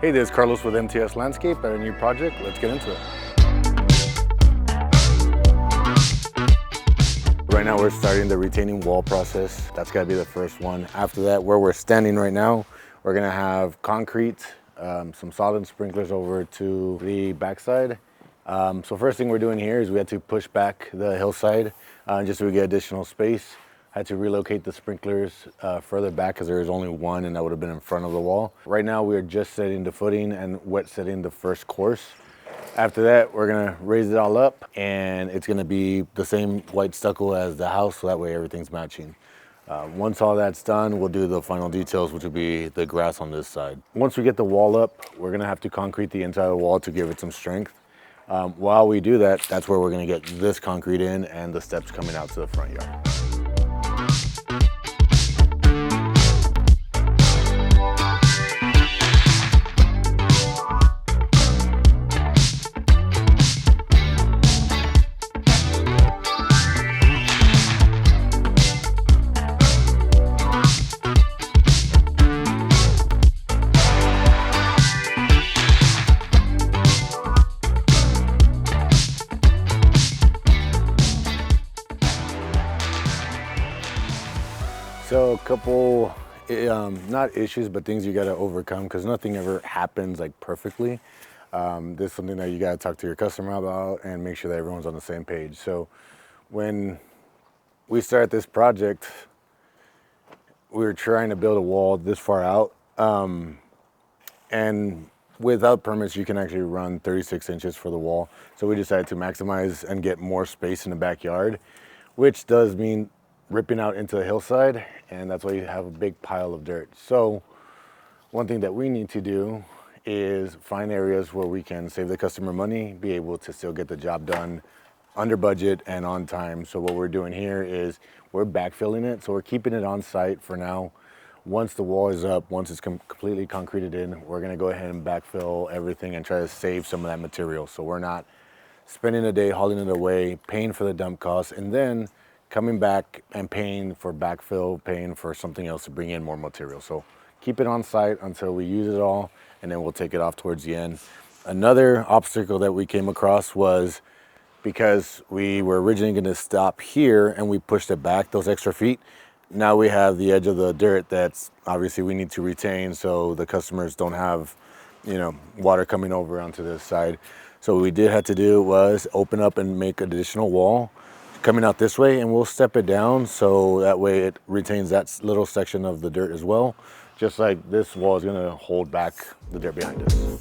Hey, this is Carlos with MTS Landscape at a new project. Let's get into it. Right now we're starting the retaining wall process. That's gotta be the first one. After that, where we're standing right now, we're gonna have concrete, some solid sprinklers over to the backside. So first thing we're doing here is we had to push back the hillside just so we get additional space. Had to relocate the sprinklers further back because there was only one and that would have been in front of the wall. Right now we're just setting the footing and wet setting the first course. After that, we're gonna raise it all up and it's gonna be the same white stucco as the house, so that way everything's matching. Once all that's done, we'll do the final details, which will be the grass on this side. Once we get the wall up, we're gonna have to concrete the inside of the wall to give it some strength. While we do that, that's where we're gonna get this concrete in and the steps coming out to the front yard. So a couple, not issues, but things you gotta overcome because nothing ever happens like perfectly. This is something that you gotta talk to your customer about and make sure that everyone's on the same page. So when we started this project, we were trying to build a wall this far out. And without permits, you can actually run 36 inches for the wall. So we decided to maximize and get more space in the backyard, which does mean ripping out into the hillside, and that's why you have a big pile of dirt. So one thing that we need to do is find areas where we can save the customer money, be able to still get the job done under budget and on time. So what we're doing here is we're backfilling it. So we're keeping it on site for now. Once the wall is up, once it's completely concreted in, we're gonna go ahead and backfill everything and try to save some of that material. So we're not spending a day hauling it away, paying for the dump costs, and then coming back and paying for backfill, paying for something else to bring in more material. So keep it on site until we use it all, and then we'll take it off towards the end. Another obstacle that we came across was because we were originally gonna stop here and we pushed it back those extra feet. Now we have the edge of the dirt that's obviously we need to retain so the customers don't have, water coming over onto this side. So what we did have to do was open up and make an additional wall coming out this way, and we'll step it down so that way it retains that little section of the dirt as well, just like this wall is going to hold back the dirt behind us.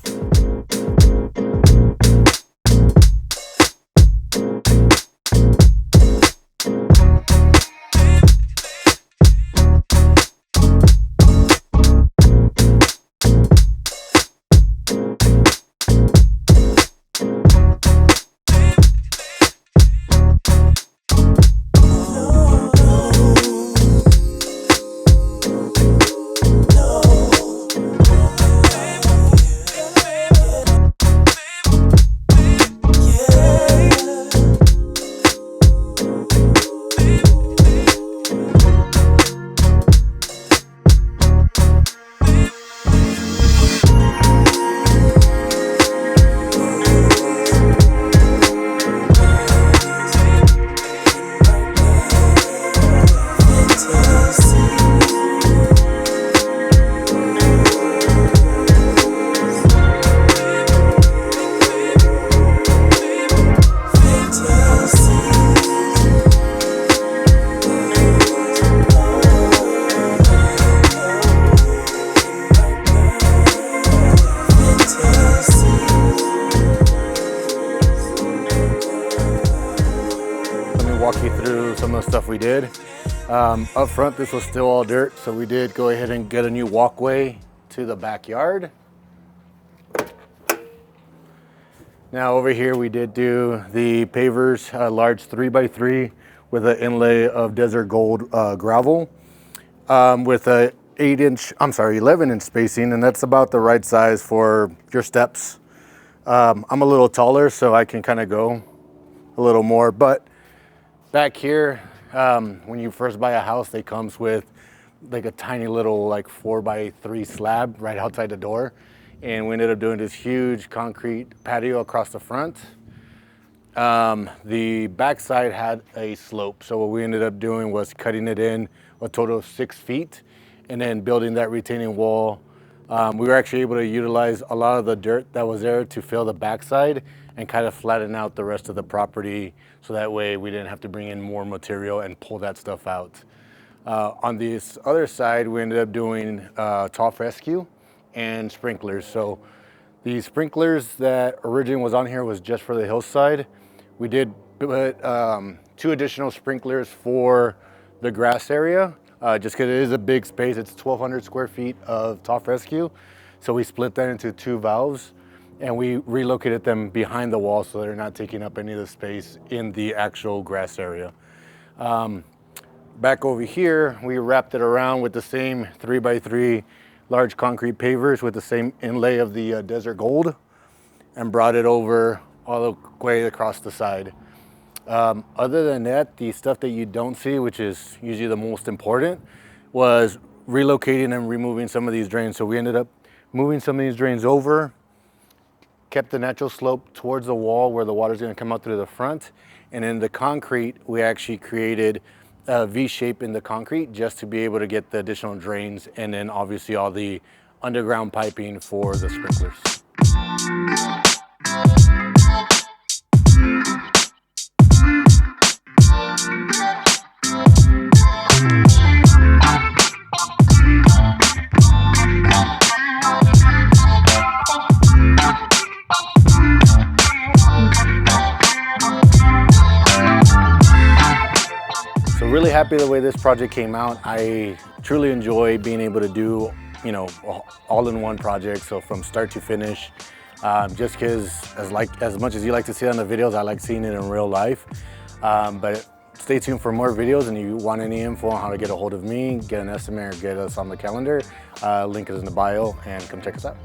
Walk you through some of the stuff we did. Up front, this was still all dirt, so we did go ahead and get a new walkway to the backyard. Now over here, we did do the pavers, large 3x3 with an inlay of desert gold gravel with a 11-inch spacing, and that's about the right size for your steps. I'm a little taller, so I can kind of go a little more, but back here, when you first buy a house, they comes with like a tiny little like 4x3 slab right outside the door. and we ended up doing this huge concrete patio across the front. The backside had a slope, so what we ended up doing was cutting it in a total of 6 feet and then building that retaining wall. We were actually able to utilize a lot of the dirt that was there to fill the backside and kind of flatten out the rest of the property, so that way we didn't have to bring in more material and pull that stuff out. On this other side, we ended up doing top rescue and sprinklers. So the sprinklers that originally was on here was just for the hillside. We did put 2 additional sprinklers for the grass area, just because it is a big space. It's 1,200 square feet of top rescue. So we split that into 2 valves, and we relocated them behind the wall so they're not taking up any of the space in the actual grass area. Back over here, we wrapped it around with the same 3x3 large concrete pavers with the same inlay of the desert gold, and brought it over all the way across the side. Other than that, the stuff that you don't see, which is usually the most important, was relocating and removing some of these drains. So we ended up moving some of these drains over, kept the natural slope towards the wall where the water's gonna come out through the front. And in the concrete, we actually created a V shape in the concrete just to be able to get the additional drains, and then obviously all the underground piping for the sprinklers. So really happy the way this project came out. I truly enjoy being able to do, all-in-one project. So from start to finish, just because as much as you like to see it on the videos, I like seeing it in real life. But stay tuned for more videos, and if you want any info on how to get a hold of me, get an estimate, or get us on the calendar, link is in the bio, and come check us out.